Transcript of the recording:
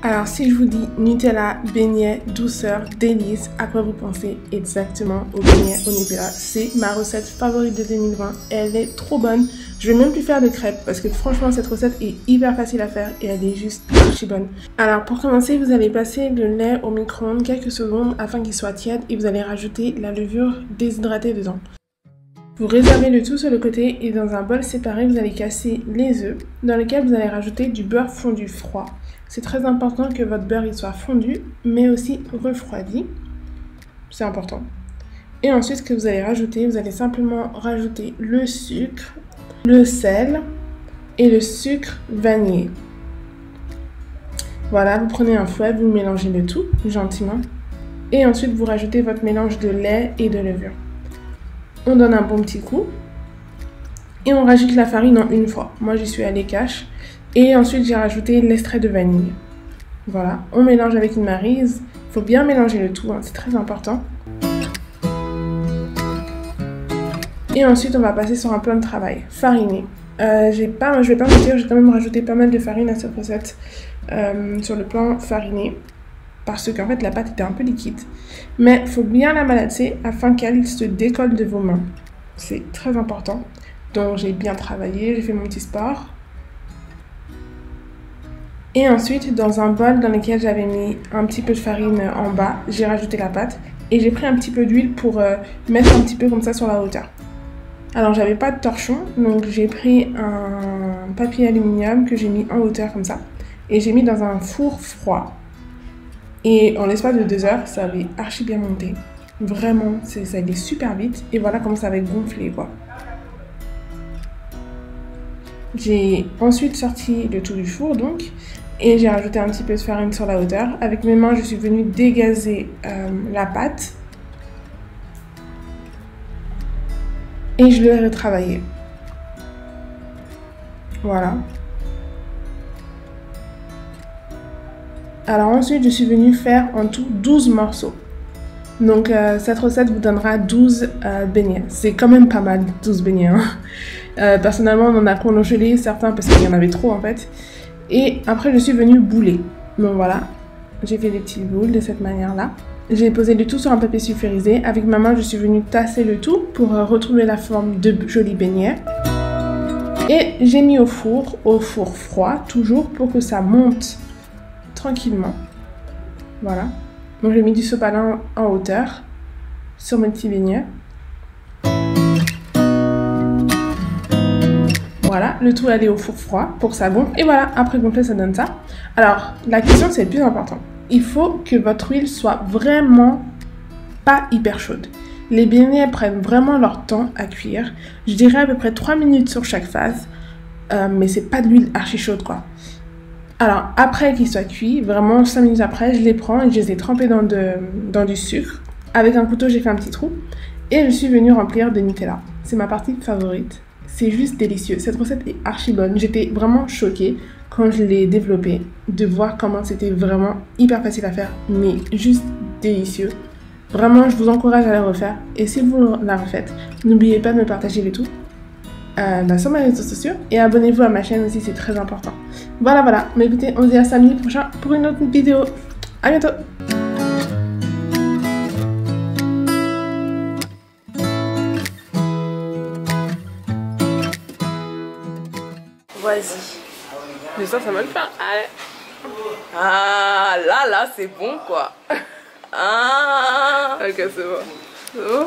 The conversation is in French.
Alors si je vous dis Nutella, beignet, douceur, délice, à quoi vous pensez exactement au beignet au Nutella? C'est ma recette favorite de 2020, elle est trop bonne. Je vais même plus faire de crêpes parce que franchement cette recette est hyper facile à faire et elle est juste archi bonne. Alors pour commencer, vous allez passer le lait au micro-ondes quelques secondes afin qu'il soit tiède et vous allez rajouter la levure déshydratée dedans. Vous réservez le tout sur le côté et dans un bol séparé, vous allez casser les œufs dans lequel vous allez rajouter du beurre fondu froid. C'est très important que votre beurre il soit fondu mais aussi refroidi. C'est important. Et ensuite, ce que vous allez rajouter, vous allez simplement rajouter le sucre, le sel et le sucre vanillé. Voilà, vous prenez un fouet, vous mélangez le tout gentiment. Et ensuite, vous rajoutez votre mélange de lait et de levure. On donne un bon petit coup et on rajoute la farine en une fois. Moi, j'y suis allée cash. Et ensuite, j'ai rajouté l'extrait de vanille. Voilà, on mélange avec une maryse. Il faut bien mélanger le tout, hein, c'est très important. Et ensuite, on va passer sur un plan de travail, fariner. Je vais pas mentir, j'ai quand même rajouté pas mal de farine à cette recette sur le plan fariné. Parce qu'en fait, la pâte était un peu liquide. Mais il faut bien la malaxer afin qu'elle se décolle de vos mains. C'est très important. Donc, j'ai bien travaillé, j'ai fait mon petit sport. Et ensuite, dans un bol dans lequel j'avais mis un petit peu de farine en bas, j'ai rajouté la pâte. Et j'ai pris un petit peu d'huile pour mettre un petit peu comme ça sur la hauteur. Alors, j'avais pas de torchon, donc j'ai pris un papier aluminium que j'ai mis en hauteur comme ça. Et j'ai mis dans un four froid. Et en l'espace de 2 heures, ça avait archi bien monté. Vraiment, ça allait super vite. Et voilà comment ça avait gonflé, quoi. J'ai ensuite sorti le tout du four, donc. Et j'ai rajouté un petit peu de farine sur la hauteur. Avec mes mains, je suis venue dégazer la pâte. Et je l'ai retravaillé. Voilà. Alors ensuite, je suis venue faire en tout 12 morceaux. Donc cette recette vous donnera 12 beignets. C'est quand même pas mal, 12 beignets. Hein. Personnellement, on en a congelé certains parce qu'il y en avait trop en fait. Et après, je suis venue bouler. Donc voilà, j'ai fait des petites boules de cette manière-là. J'ai posé le tout sur un papier sulfurisé. Avec ma main, je suis venue tasser le tout pour retrouver la forme de jolis beignets. Et j'ai mis au four froid, toujours pour que ça monte tranquillement. Voilà. Donc j'ai mis du sopalin en hauteur sur mes petits beignets. Voilà, le tout allait au four froid pour que ça gonfle. Et voilà, après gonfler, ça donne ça. Alors, la question, c'est le plus important. Il faut que votre huile soit vraiment pas hyper chaude. Les beignets prennent vraiment leur temps à cuire. Je dirais à peu près 3 minutes sur chaque phase. Mais c'est pas de l'huile archi chaude, quoi. Alors, après qu'ils soient cuits, vraiment 5 minutes après, je les prends et je les ai trempés dans du sucre. Avec un couteau, j'ai fait un petit trou. Et je suis venue remplir de Nutella. C'est ma partie favorite. C'est juste délicieux. Cette recette est archi bonne. J'étais vraiment choquée quand je l'ai développée de voir comment c'était vraiment hyper facile à faire, mais juste délicieux. Vraiment, je vous encourage à la refaire. Et si vous la refaites, n'oubliez pas de me partager le tout sur mes réseaux sociaux et abonnez-vous à ma chaîne aussi, c'est très important. Voilà. Mais écoutez, on se dit à samedi prochain pour une autre vidéo. À bientôt. Vas-y. Mais ça va le faire. Allez. Ah, là, c'est bon, quoi. Ah. Ok, c'est bon. C'est bon.